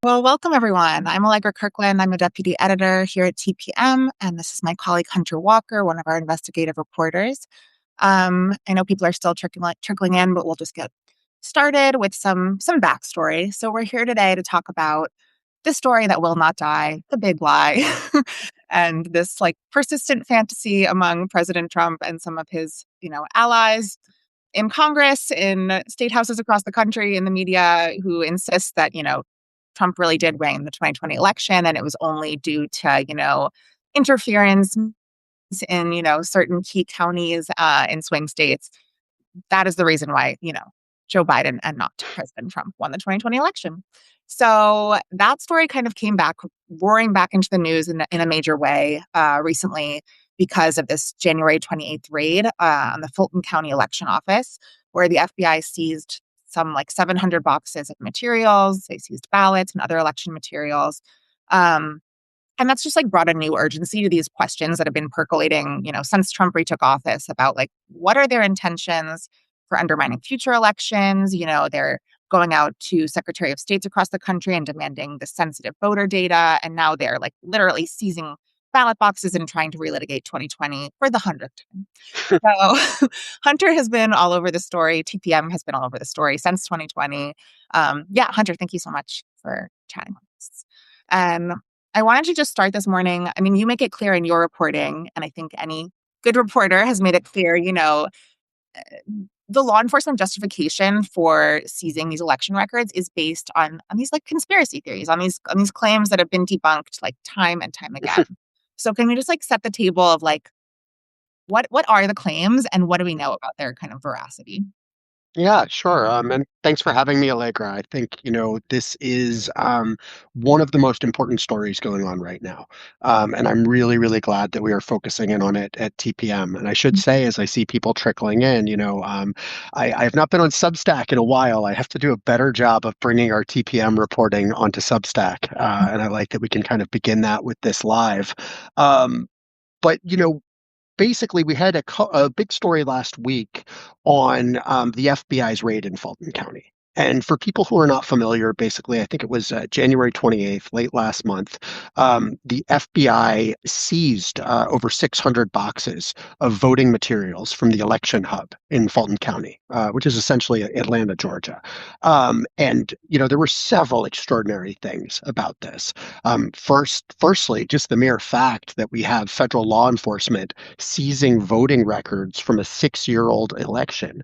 Well, welcome everyone. I'm Allegra Kirkland. I'm a deputy editor here at TPM, and this is my colleague Hunter Walker, one of our investigative reporters. I know people are still trickling in, but we'll just get started with some backstory. So we're here today to talk about the story that will not die, the big lie, and this like persistent fantasy among President Trump and some of his, allies in Congress, in state houses across the country, in the media, who insist that, Trump really did win the 2020 election and it was only due to, interference in, certain key counties in swing states. That is the reason why, Joe Biden and not President Trump won the 2020 election. So that story kind of came back, roaring back into the news in a major way recently because of this January 28th raid on the Fulton County election office, where the FBI seized some like 700 boxes of materials. They seized ballots and other election materials. And that's just like brought a new urgency to these questions that have been percolating, since Trump retook office about like, what are their intentions for undermining future elections? They're going out to Secretary of States across the country and demanding the sensitive voter data. And now they're like literally seizing ballot boxes and trying to relitigate 2020 for the 100th time. So Hunter has been all over the story. TPM has been all over the story since 2020. Yeah, Hunter, thank you so much for chatting with us. And I wanted to just start this morning. I mean, you make it clear in your reporting, and I think any good reporter has made it clear, the law enforcement justification for seizing these election records is based on these like conspiracy theories, on these claims that have been debunked like time and time again. So can we just like set the table of like what are the claims and what do we know about their kind of veracity? Yeah, sure. And thanks for having me, Allegra. I think, this is one of the most important stories going on right now. And I'm really, really glad that we are focusing in on it at TPM. And I should say, as I see people trickling in, I have not been on Substack in a while. I have to do a better job of bringing our TPM reporting onto Substack. And I like that we can kind of begin that with this live. But, basically, we had a big story last week on the FBI's raid in Fulton County. And for people who are not familiar, basically, I think it was January 28th, late last month, the FBI seized over 600 boxes of voting materials from the election hub in Fulton County, which is essentially Atlanta, Georgia. There were several extraordinary things about this. Firstly, just the mere fact that we have federal law enforcement seizing voting records from a 6-year-old election.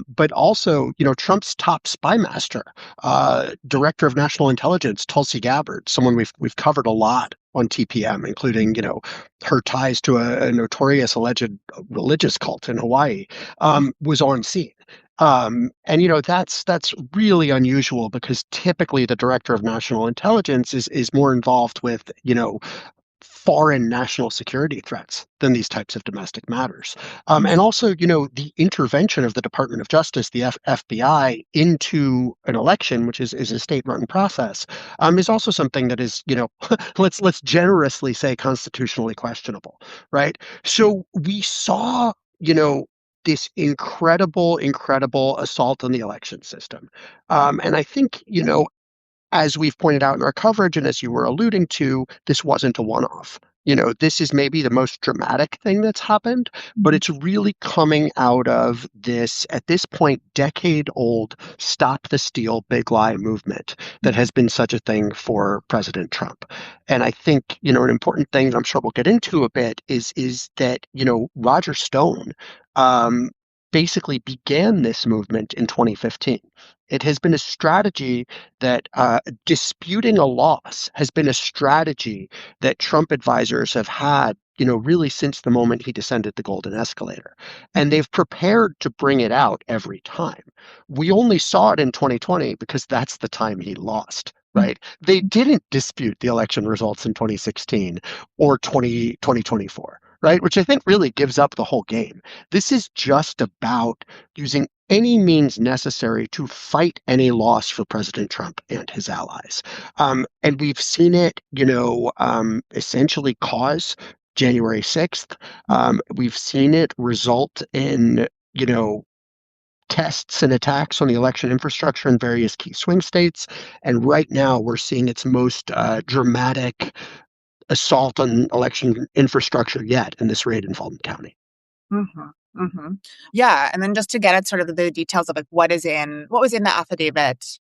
But also, Trump's top spy master, Director of National Intelligence, Tulsi Gabbard, someone we've covered a lot on TPM, including, her ties to a notorious alleged religious cult in Hawaii, was on scene. That's really unusual because typically the director of national intelligence is more involved with, foreign national security threats than these types of domestic matters. And also, the intervention of the Department of Justice, the FBI, into an election, which is a state-run process, is also something that is, let's generously say constitutionally questionable, right? So we saw, this incredible assault on the election system. And I think, as we've pointed out in our coverage, and as you were alluding to, this wasn't a one-off. This is maybe the most dramatic thing that's happened, but it's really coming out of this, at this point, decade-old Stop the Steal, Big Lie movement that has been such a thing for President Trump. And I think, an important thing that I'm sure we'll get into a bit is that, Roger Stone basically began this movement in 2015. It has been a strategy that disputing a loss has been a strategy that Trump advisors have had, really since the moment he descended the golden escalator. And they've prepared to bring it out every time. We only saw it in 2020 because that's the time he lost. Right. They didn't dispute the election results in 2016 or 2024. Right. Which I think really gives up the whole game. This is just about using any means necessary to fight any loss for President Trump and his allies. And we've seen it, essentially cause January 6th. We've seen it result in, tests and attacks on the election infrastructure in various key swing states. And right now, we're seeing its most dramatic assault on election infrastructure yet in this raid in Fulton County. Mhm, mhm. Yeah, and then just to get at sort of the details of, like, what was in the affidavit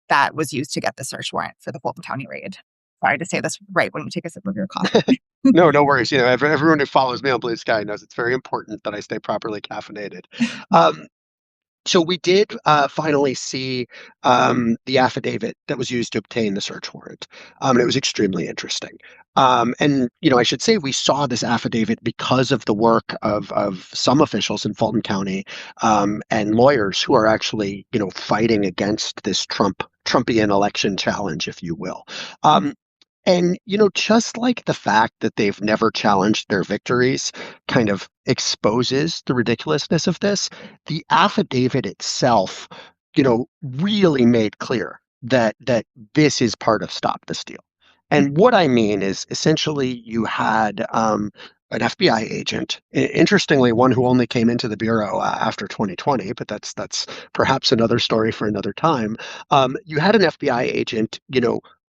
that was used to get the search warrant for the Fulton County raid. Sorry to say this right when you take a sip of your coffee. No, no worries. Everyone who follows me on Blue Sky knows it's very important that I stay properly caffeinated. Um, So we did finally see the affidavit that was used to obtain the search warrant, and it was extremely interesting. And I should say we saw this affidavit because of the work of some officials in Fulton County and lawyers who are actually fighting against this Trumpian election challenge, if you will. And, just like the fact that they've never challenged their victories kind of exposes the ridiculousness of this, the affidavit itself, really made clear that this is part of Stop the Steal. And what I mean is essentially you had an FBI agent, interestingly, one who only came into the bureau after 2020, but that's perhaps another story for another time. You had an FBI agent,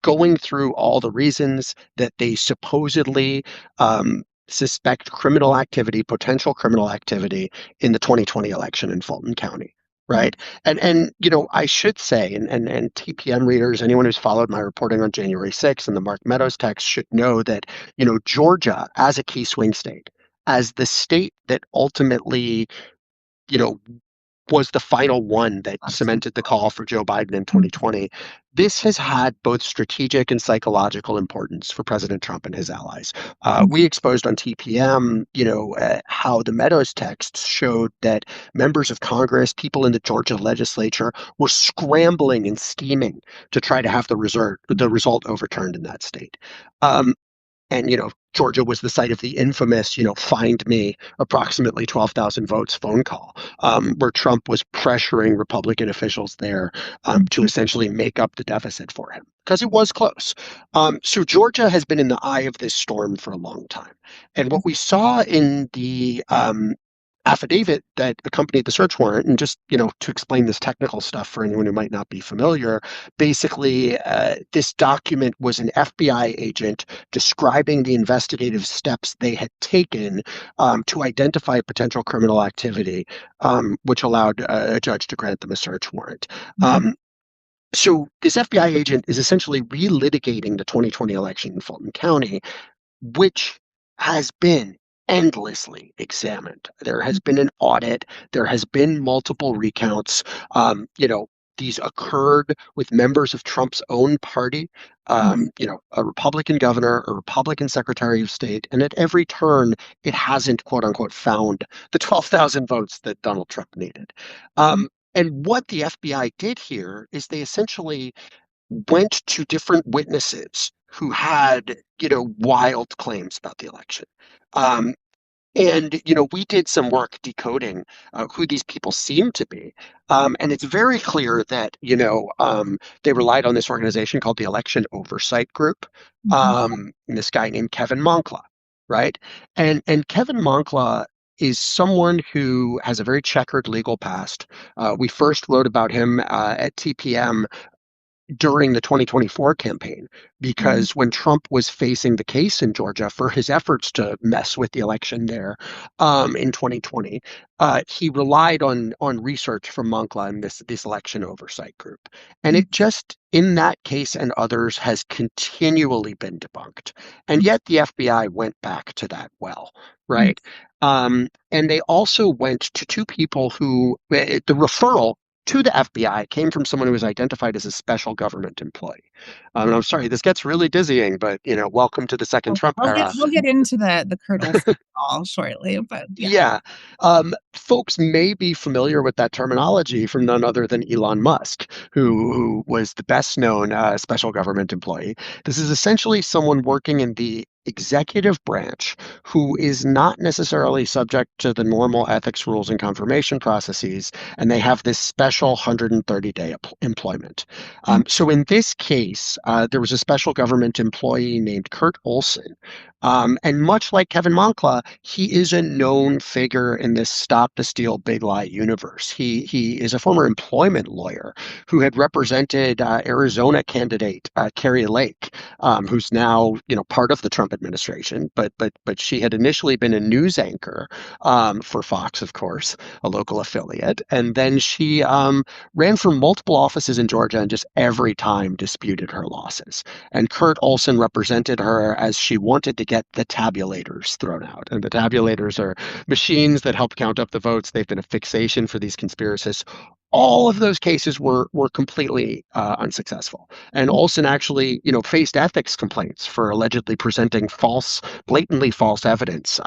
going through all the reasons that they supposedly suspect criminal activity, potential criminal activity in the 2020 election in Fulton County. Right. And I should say, and TPM readers, anyone who's followed my reporting on January 6th and the Mark Meadows text should know that, Georgia as a key swing state, as the state that ultimately, you know, was the final one that cemented the call for Joe Biden in 2020. This has had both strategic and psychological importance for President Trump and his allies. We exposed on TPM, how the Meadows texts showed that members of Congress, people in the Georgia legislature, were scrambling and scheming to try to have the result overturned in that state. And Georgia was the site of the infamous, find me approximately 12,000 votes phone call, where Trump was pressuring Republican officials there to essentially make up the deficit for him because it was close. So Georgia has been in the eye of this storm for a long time. And what we saw in the affidavit that accompanied the search warrant, and just to explain this technical stuff for anyone who might not be familiar, basically this document was an FBI agent describing the investigative steps they had taken to identify potential criminal activity, which allowed a judge to grant them a search warrant. So this FBI agent is essentially relitigating the 2020 election in Fulton County, which has been endlessly examined. There has been an audit. There has been multiple recounts. These occurred with members of Trump's own party, a Republican governor, a Republican secretary of state, and at every turn, it hasn't, quote unquote, found the 12,000 votes that Donald Trump needed. And what the FBI did here is they essentially went to different witnesses who had, wild claims about the election. And we did some work decoding who these people seem to be. And it's very clear that, they relied on this organization called the Election Oversight Group, and this guy named Kevin Moncla, right? And Kevin Moncla is someone who has a very checkered legal past. We first wrote about him at TPM during the 2024 campaign, because when Trump was facing the case in Georgia for his efforts to mess with the election there in 2020, he relied on research from Moncla and this election oversight group. And it just, in that case and others, has continually been debunked. And yet the FBI went back to that well, right? And they also went to two people who, the referral to the FBI came from someone who was identified as a special government employee. And I'm sorry, this gets really dizzying, but welcome to the second Trump era. We'll get into the Kurt Olsen all shortly, but yeah. Folks may be familiar with that terminology from none other than Elon Musk, who was the best known special government employee. This is essentially someone working in the executive branch who is not necessarily subject to the normal ethics rules and confirmation processes, and they have this special 130-day employment. So in this case, there was a special government employee named Kurt Olsen. And much like Kevin Moncla, he is a known figure in this Stop the Steal Big Lie universe. He is a former employment lawyer who had represented Arizona candidate Kari Lake, who's now part of the Trump administration, but she had initially been a news anchor for Fox, of course, a local affiliate, and then she ran for multiple offices in Georgia and just every time disputed her losses. And Kurt Olsen represented her as she wanted to get the tabulators thrown out, and the tabulators are machines that help count up the votes. They've been a fixation for these conspiracists. All of those cases were completely unsuccessful. And Olson actually, faced ethics complaints for allegedly presenting blatantly false evidence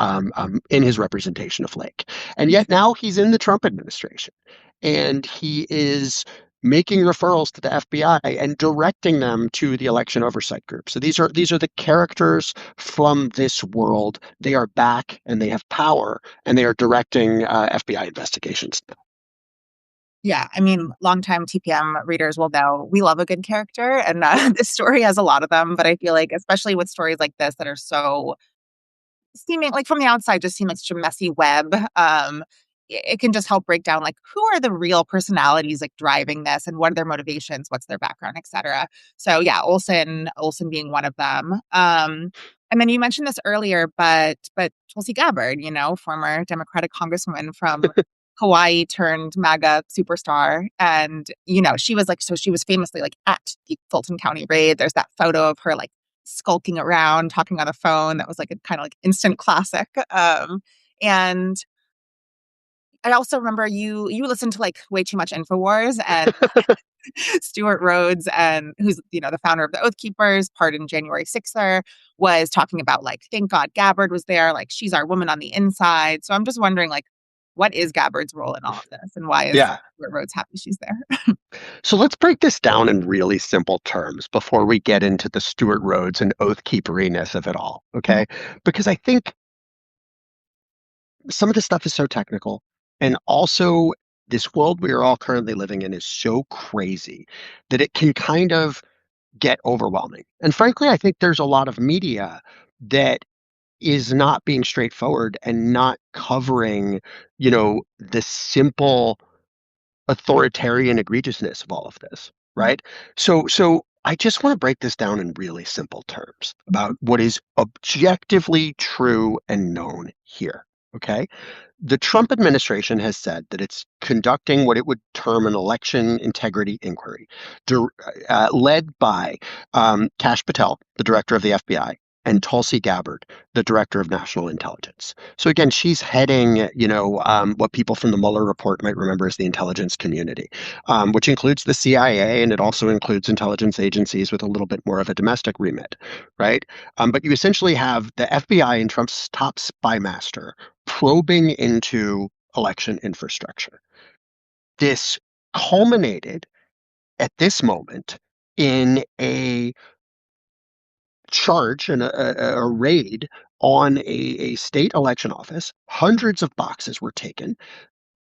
in his representation of Lake. And yet now he's in the Trump administration, and he is making referrals to the FBI and directing them to the election oversight group. So these are the characters from this world. They are back and they have power, and they are directing FBI investigations now. Yeah, I mean, longtime TPM readers will know we love a good character, and this story has a lot of them. But I feel like, especially with stories like this that are so seeming like from the outside just seem like such a messy web, it can just help break down like who are the real personalities like driving this, and what are their motivations, what's their background, etc. So yeah, Olsen being one of them. And then you mentioned this earlier, but Tulsi Gabbard, former Democratic congresswoman from Hawaii turned MAGA superstar. And, she was she was famously like at the Fulton County raid. There's that photo of her like skulking around, talking on the phone. That was like a kind of like instant classic. And I also remember you listened to like way too much InfoWars, and Stuart Rhodes, and who's the founder of the Oath Keepers, pardoned January 6th, was talking about like, thank God Gabbard was there, like she's our woman on the inside. So I'm just wondering like, what is Gabbard's role in all of this, and why is Yeah. Stuart Rhodes happy she's there? So let's break this down in really simple terms before we get into the Stuart Rhodes and oath keeperiness of it all. Okay. Because I think some of this stuff is so technical, and also this world we are all currently living in is so crazy that it can kind of get overwhelming. And frankly, I think there's a lot of media that is not being straightforward and not covering, the simple authoritarian egregiousness of all of this, right? So I just want to break this down in really simple terms about what is objectively true and known here. Okay. The Trump administration has said that it's conducting what it would term an election integrity inquiry, led by Kash Patel, the director of the FBI, and Tulsi Gabbard, the director of national intelligence. So again, she's heading, what people from the Mueller report might remember as the intelligence community, which includes the CIA, and it also includes intelligence agencies with a little bit more of a domestic remit, right? But you essentially have the FBI and Trump's top spy master probing into election infrastructure. This culminated at this moment in a charge and a raid on a state election office. Hundreds of boxes were taken.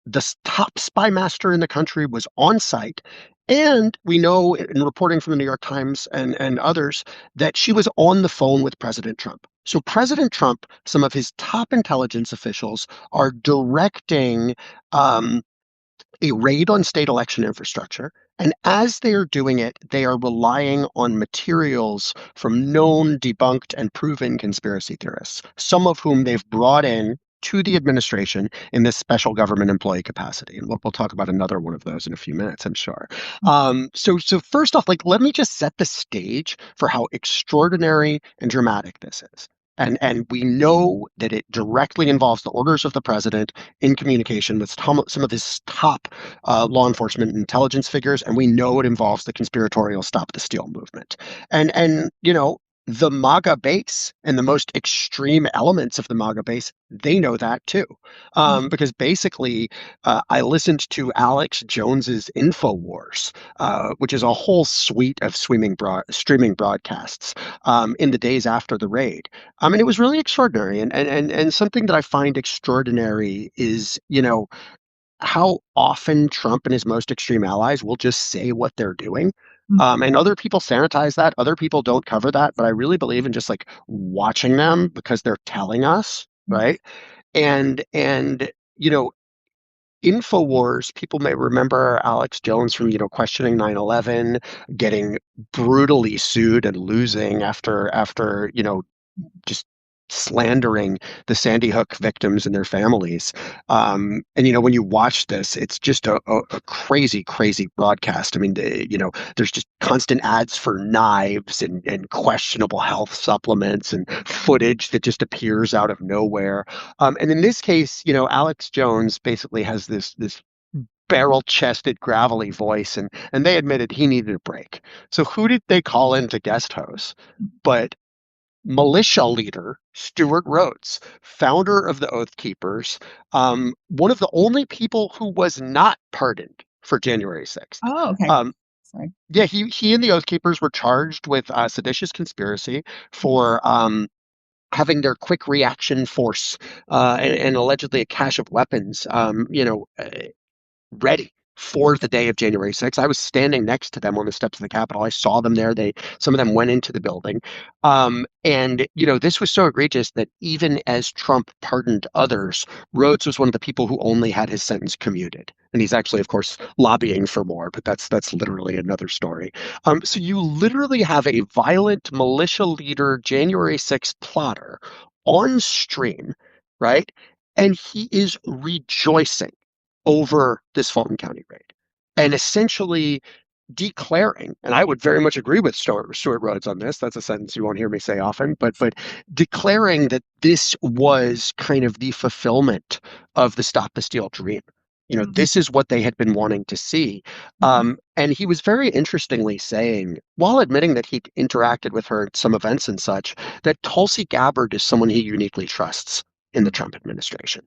The top spy master in the country was on site. And we know in reporting from the New York Times and others that she was on the phone with President Trump. So President Trump, some of his top intelligence officials are directing a raid on state election infrastructure. And as they are doing it, they are relying on materials from known, debunked, and proven conspiracy theorists, some of whom they've brought in to the administration in this special government employee capacity. And we'll talk about another one of those in a few minutes, I'm sure. So first off, let me just set the stage for how extraordinary and dramatic this is. And we know that it directly involves the orders of the president in communication with some of his top law enforcement and intelligence figures, and we know it involves the conspiratorial Stop the Steal movement. And the MAGA base and the most extreme elements of the MAGA base, they know that too. Because basically, I listened to Alex Jones's InfoWars, which is a whole suite of streaming broadcasts in the days after the raid. And it was really extraordinary. And something that I find extraordinary is, how often Trump and his most extreme allies will just say what they're doing. And other people sanitize that. Other people don't cover that. But I really believe in just like watching them because they're telling us, right? And InfoWars, people may remember Alex Jones from, questioning 9/11, getting brutally sued and losing after, just slandering the Sandy Hook victims and their families. And when you watch this, it's just a crazy, crazy broadcast. I mean, there's just constant ads for knives and questionable health supplements and footage that just appears out of nowhere. And in this case, Alex Jones basically has this barrel-chested, gravelly voice, and they admitted he needed a break. So who did they call in to guest host? But militia leader Stuart Rhodes, founder of the Oath Keepers, one of the only people who was not pardoned for January 6th. Oh, okay. Sorry. Yeah, he and the Oath Keepers were charged with seditious conspiracy for having their quick reaction force and allegedly a cache of weapons, ready for the day of January 6th. I was standing next to them on the steps of the Capitol. I saw them there. Some of them went into the building. And this was so egregious that even as Trump pardoned others, Rhodes was one of the people who only had his sentence commuted. And he's actually, of course, lobbying for more, but that's literally another story. So you literally have a violent militia leader, January 6th plotter on stream, right? And he is rejoicing over this Fulton County raid and essentially declaring, and I would very much agree with Stuart Rhodes on this. That's a sentence you won't hear me say often, but declaring that this was kind of the fulfillment of the Stop the Steal dream. This is what they had been wanting to see. And he was very interestingly saying, while admitting that he'd interacted with her at some events and such, that Tulsi Gabbard is someone he uniquely trusts in the Trump administration.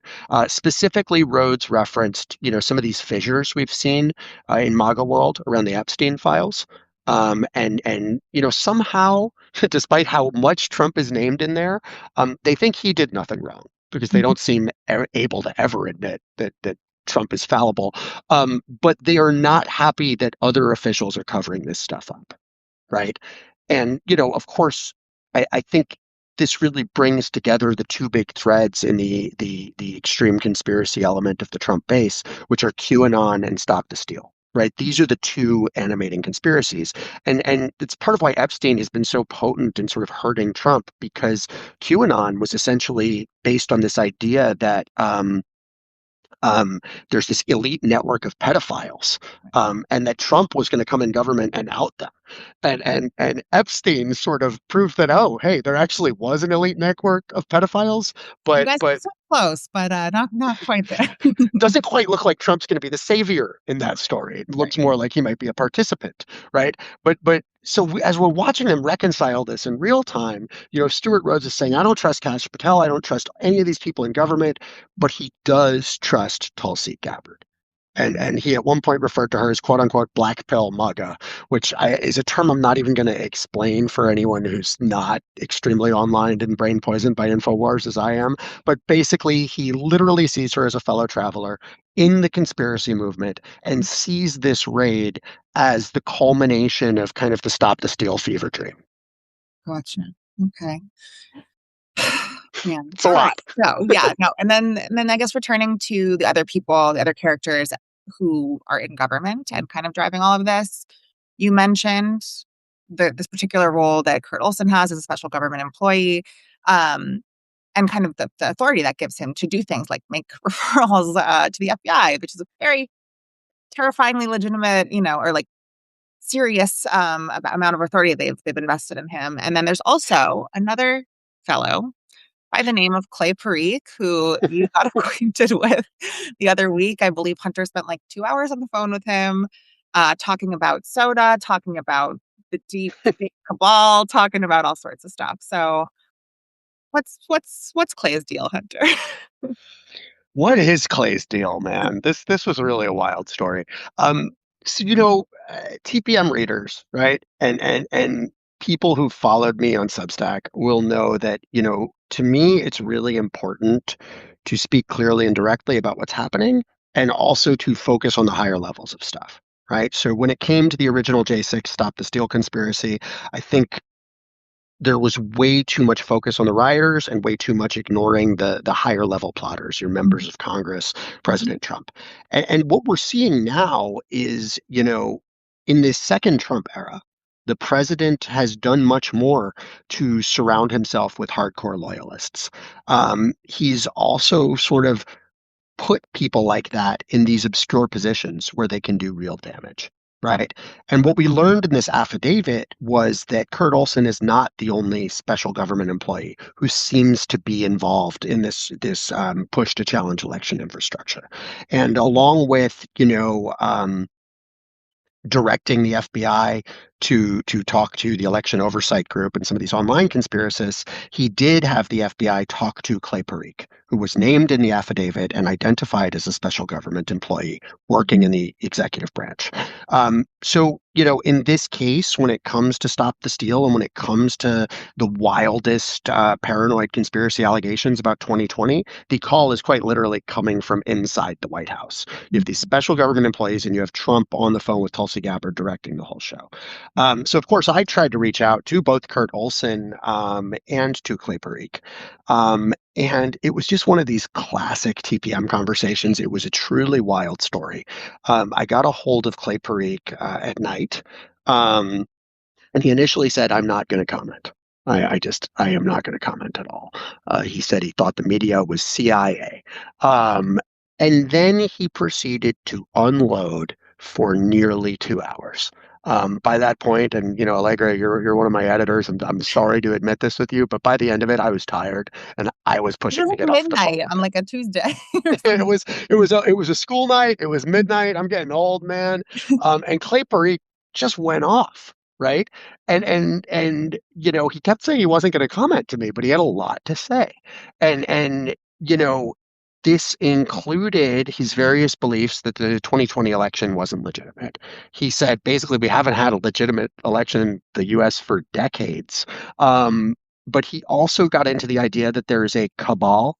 Specifically, Rhodes referenced, some of these fissures we've seen in MAGA world around the Epstein files. And somehow, despite how much Trump is named in there, they think he did nothing wrong because they don't seem able to ever admit that Trump is fallible. But they are not happy that other officials are covering this stuff up, right? And, of course, I think this really brings together the two big threads in the extreme conspiracy element of the Trump base, which are QAnon and Stop the Steal. Right, these are the two animating conspiracies, and it's part of why Epstein has been so potent in sort of hurting Trump, because QAnon was essentially based on this idea that there's this elite network of pedophiles, and that Trump was going to come in government and out them. And Epstein sort of proved that, oh, hey, there actually was an elite network of pedophiles, You but guys are so close, but not quite there. doesn't quite look like Trump's going to be the savior in that story. It looks more like he might be a participant, right? But so as we're watching them reconcile this in real time, Stuart Rhodes is saying, I don't trust Kash Patel, I don't trust any of these people in government, but he does trust Tulsi Gabbard. And he at one point referred to her as quote unquote black pill MAGA, which is a term I'm not even going to explain for anyone who's not extremely online and brain poisoned by InfoWars as I am. But basically, he literally sees her as a fellow traveler in the conspiracy movement and sees this raid as the culmination of kind of the Stop the Steal fever dream. Gotcha. Okay. Man, it's a lot. So yeah, no, and then I guess returning to the other people, the other characters who are in government and kind of driving all of this. You mentioned this particular role that Kurt Olsen has as a special government employee, and kind of the authority that gives him to do things like make referrals to the FBI, which is a very terrifyingly legitimate, or like serious amount of authority they've invested in him. And then there's also another fellow by the name of Clay Parikh, who you got acquainted with the other week. I believe Hunter spent like 2 hours on the phone with him, talking about soda, talking about the deep state cabal, talking about all sorts of stuff. So what's Clay's deal, Hunter? What is Clay's deal, man? This was really a wild story. Um, TPM readers, right? And people who followed me on Substack will know that, to me, it's really important to speak clearly and directly about what's happening and also to focus on the higher levels of stuff, right? So when it came to the original J6 Stop the Steal conspiracy, I think there was way too much focus on the rioters and way too much ignoring the higher level plotters, your members of Congress, President Trump. And what we're seeing now is, in this second Trump era, the president has done much more to surround himself with hardcore loyalists. He's also sort of put people like that in these obscure positions where they can do real damage. Right. And what we learned in this affidavit was that Kurt Olsen is not the only special government employee who seems to be involved in this push to challenge election infrastructure. And along with, directing the FBI to talk to the election oversight group and some of these online conspiracists, he did have the FBI talk to Clay Parikh, who was named in the affidavit and identified as a special government employee working in the executive branch. So, in this case, when it comes to Stop the Steal and when it comes to the wildest paranoid conspiracy allegations about 2020, the call is quite literally coming from inside the White House. You have these special government employees and you have Trump on the phone with Tulsi Gabbard directing the whole show. So, of course, I tried to reach out to both Kurt Olsen and to Clay Parikh. And it was just one of these classic TPM conversations. It was a truly wild story. I got a hold of Clay Parikh at night, and he initially said, "I'm not going to comment. I am not going to comment at all." He said he thought the media was CIA. And then he proceeded to unload for nearly 2 hours. By that point, and Allegra, you're one of my editors, and I'm sorry to admit this with you, but by the end of it, I was tired and I was It pushing was to like get off the phone midnight with on him. like a Tuesday. It was a school night. I'm getting old, man. And Clay Parikh just went off, right? And he kept saying he wasn't going to comment to me, but he had a lot to say. And this included his various beliefs that the 2020 election wasn't legitimate. He said basically we haven't had a legitimate election in the US for decades. But he also got into the idea that there is a cabal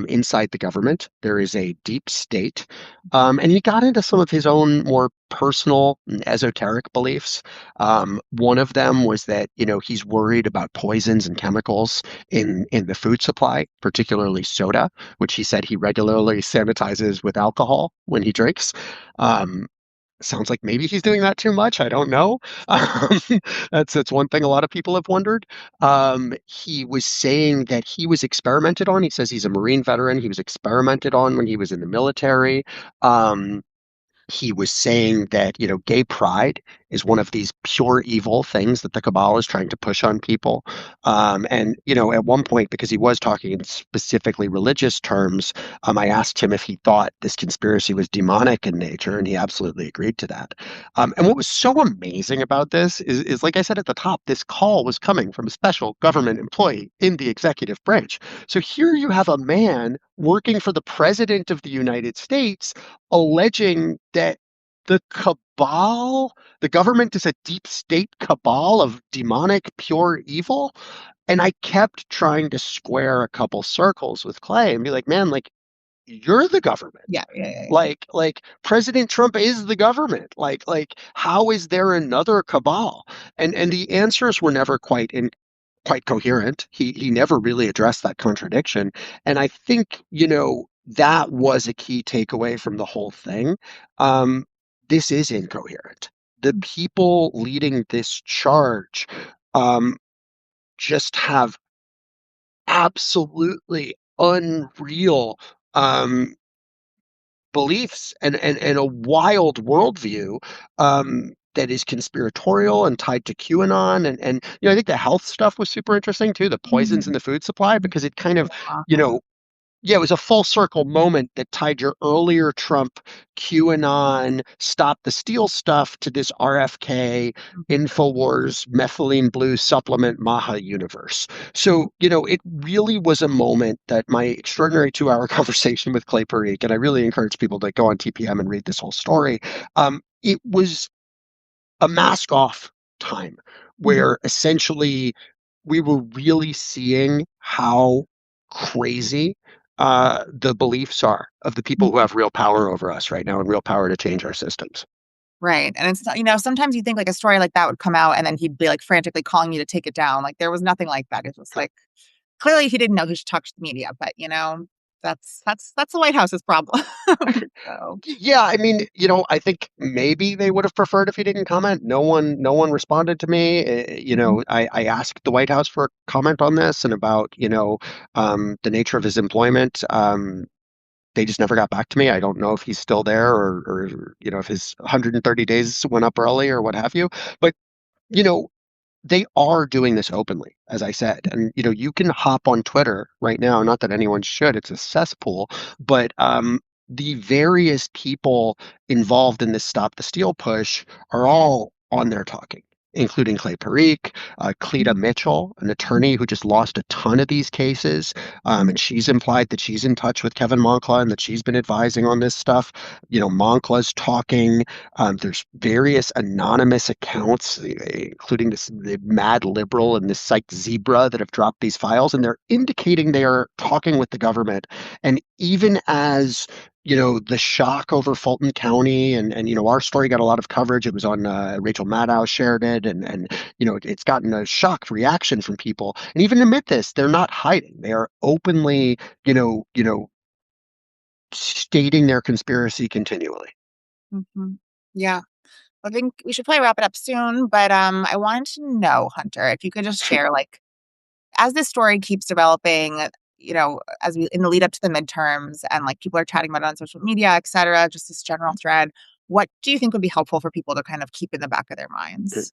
inside the government. There is a deep state. And he got into some of his own more personal and esoteric beliefs. One of them was that, he's worried about poisons and chemicals in the food supply, particularly soda, which he said he regularly sanitizes with alcohol when he drinks. Um, Sounds like maybe he's doing that too much. I don't know. Um, that's one thing a lot of people have wondered. He was saying that he was experimented on. He says he's a Marine veteran. He was experimented on when he was in the military. Um, he was saying that, gay pride is one of these pure evil things that the cabal is trying to push on people. And, at one point, because he was talking in specifically religious terms, I asked him if he thought this conspiracy was demonic in nature, and he absolutely agreed to that. And what was so amazing about this is, like I said at the top, this call was coming from a special government employee in the executive branch. So here you have a man working for the president of the United States alleging that the cabal, the government is a deep state cabal of demonic pure evil. And I kept trying to square a couple circles with Clay and be like, man, like, you're the government. Yeah, yeah, yeah, yeah. Like President Trump is the government. Like how is there another cabal? And the answers were never quite coherent. He never really addressed that contradiction. And I think, that was a key takeaway from the whole thing. Um, this is incoherent. The people leading this charge um, just have absolutely unreal um, beliefs and a wild worldview that is conspiratorial and tied to QAnon. And I think the health stuff was super interesting too, the poisons in Mhm. the food supply, because it kind of, Yeah. you know, Yeah, it was a full circle moment that tied your earlier Trump QAnon stop the steal stuff to this RFK Mhm. InfoWars methylene blue supplement Maha universe. So, it really was a moment that my extraordinary 2 hour conversation with Clay Parikh, and I really encourage people to go on TPM and read this whole story. It was a mask off time Mhm. where essentially we were really seeing how crazy the beliefs are of the people who Mhm. have real power over us right now and real power to change our systems. Right, and it's sometimes you think, like, a story like that would come out, and then he'd be, like, frantically calling you to take it down, like, there was nothing like that. It was like, clearly he didn't know he should talk to the media, but, that's the White House's problem. So Yeah, I mean, I think maybe they would have preferred if he didn't comment. No one responded to me. Mhm. I asked the White House for a comment on this and about, the nature of his employment. They just never got back to me. I don't know if he's still there or if his 130 days went up early or what have you. But, you know, they are doing this openly, as I said. And, you can hop on Twitter right now, not that anyone should, it's a cesspool, but the various people involved in this Stop the Steal push are all on there talking, including Clay Parikh, Cleta Mitchell, an attorney who just lost a ton of these cases. And she's implied that she's in touch with Kevin Moncla and that she's been advising on this stuff. Moncla's talking. There's various anonymous accounts, including the Mad Liberal and this site Zebra, that have dropped these files, and they're indicating they are talking with the government. And even as the shock over Fulton County, and our story got a lot of coverage. It was on Rachel Maddow shared it, and it's gotten a shocked reaction from people. And even amid this, they're not hiding. They are openly, stating their conspiracy continually. Mhm. Yeah. I think we should probably wrap it up soon, but, I wanted to know, Hunter, if you could just share, like, as this story keeps developing, as we in the lead up to the midterms and, like, people are chatting about it on social media, et cetera, just this general thread, what do you think would be helpful for people to kind of keep in the back of their minds?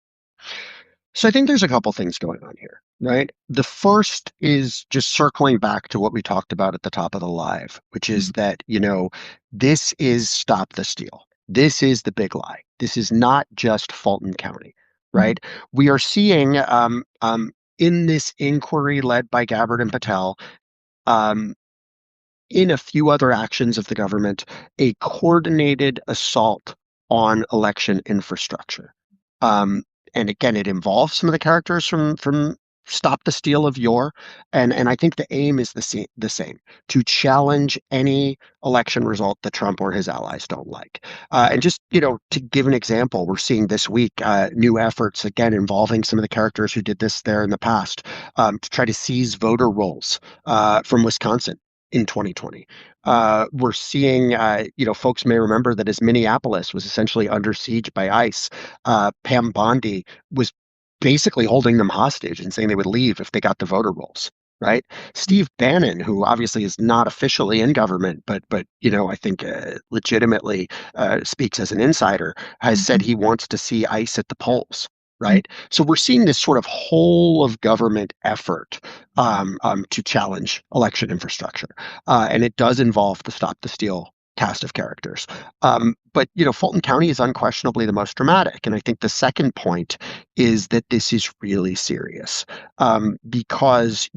So I think there's a couple things going on here, right? The first is just circling back to what we talked about at the top of the live, which is Mhm. that, this is stop the steal. This is the big lie. This is not just Fulton County, Mhm. right? We are seeing in this inquiry led by Gabbard and Patel, um, in a few other actions of the government, a coordinated assault on election infrastructure. Um, and again, it involves some of the characters from Stop the Steal of yore, and I think the aim is the same, to challenge any election result that Trump or his allies don't like. And just to give an example, we're seeing this week new efforts again involving some of the characters who did this there in the past, to try to seize voter rolls from Wisconsin in 2020. We're seeing, folks may remember that as Minneapolis was essentially under siege by ICE, Pam Bondi was basically holding them hostage and saying they would leave if they got the voter rolls. Right, Steve Bannon, who obviously is not officially in government, but I think legitimately speaks as an insider, has said Mhm. he wants to see ICE at the polls. Mhm. Right, so we're seeing this sort of whole of government effort to challenge election infrastructure. And it does involve the Stop the Steal cast of characters. But Fulton County is unquestionably the most dramatic, and I think the second point is that this is really serious, because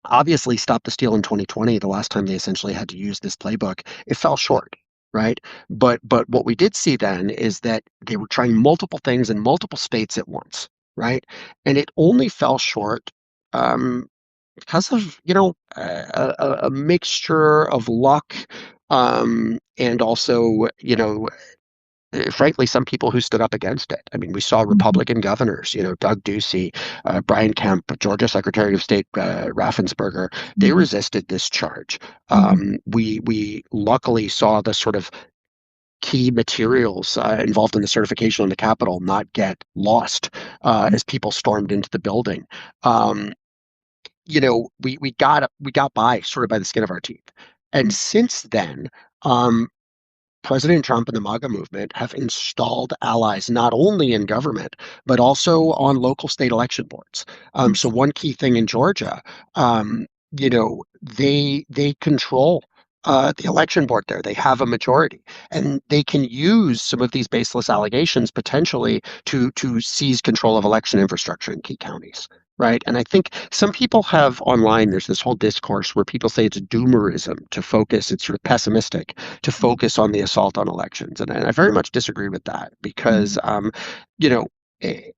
obviously Stop the Steal in 2020, the last time they essentially had to use this playbook, it fell short. Right. But what we did see then is that they were trying multiple things in multiple states at once. Right. And it only fell short um, because of a mixture of luck, and also frankly some people who stood up against it. I mean, we saw Mhm. Republican governors, Doug Ducey, Brian Kemp, Georgia Secretary of State Raffensperger. They Mhm. resisted this charge. Mhm. We luckily saw the sort of key materials involved in the certification in the Capitol not get lost as people stormed into the building. Um, we got by sort of by the skin of our teeth. And since then, um, President Trump and the MAGA movement have installed allies not only in government, but also on local state election boards. So one key thing in Georgia, they control the election board there. They have a majority, and they can use some of these baseless allegations potentially to seize control of election infrastructure in key counties. Right. And I think some people have online, there's this whole discourse where people say it's doomerism to focus, it's sort of pessimistic to focus on the assault on elections. And I very much disagree with that because, you know,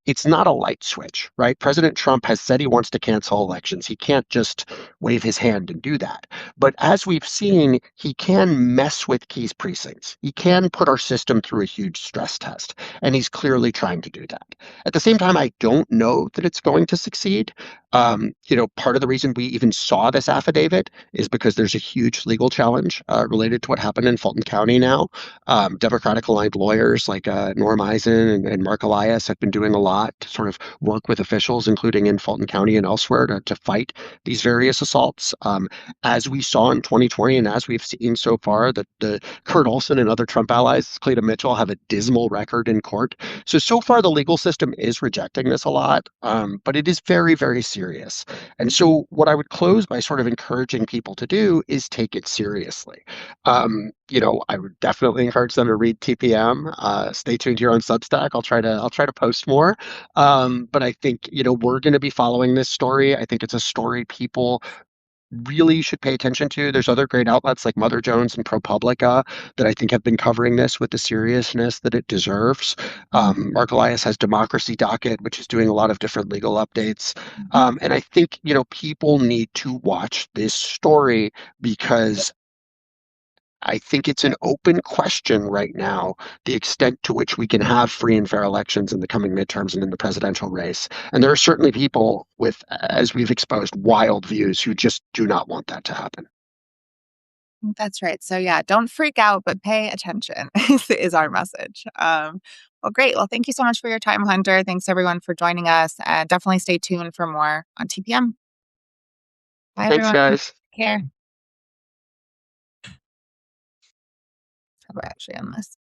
it's not a light switch, right? President Trump has said he wants to cancel elections. He can't just wave his hand and do that. But as we've seen, he can mess with key precincts. He can put our system through a huge stress test, and he's clearly trying to do that. At the same time, I don't know that it's going to succeed. Part of the reason we even saw this affidavit is because there's a huge legal challenge related to what happened in Fulton County now. Democratic aligned lawyers like Norm Eisen and Mark Elias have been doing a lot to sort of work with officials, including in Fulton County and elsewhere, to fight these various assaults. As we saw in 2020 and as we've seen so far, the Kurt Olsen and other Trump allies, Cleta Mitchell, have a dismal record in court. So far, the legal system is rejecting this a lot, but it is very, very serious. And so, what I would close by sort of encouraging people to do is take it seriously. I would definitely encourage them to read TPM. Stay tuned here on Substack. I'll try to post more. But I think we're going to be following this story. I think it's a story people really should pay attention to. There's other great outlets like Mother Jones and ProPublica that I think have been covering this with the seriousness that it deserves. Mark Elias has Democracy Docket, which is doing a lot of different legal updates. And I think, people need to watch this story because I think it's an open question right now, the extent to which we can have free and fair elections in the coming midterms and in the presidential race. And there are certainly people with, as we've exposed, wild views who just do not want that to happen. That's right. So yeah, don't freak out, but pay attention is our message. Well, great. Well, thank you so much for your time, Hunter. Thanks everyone for joining us. And definitely stay tuned for more on TPM. Bye, Thanks, everyone. Take guys. care. How do I actually end this?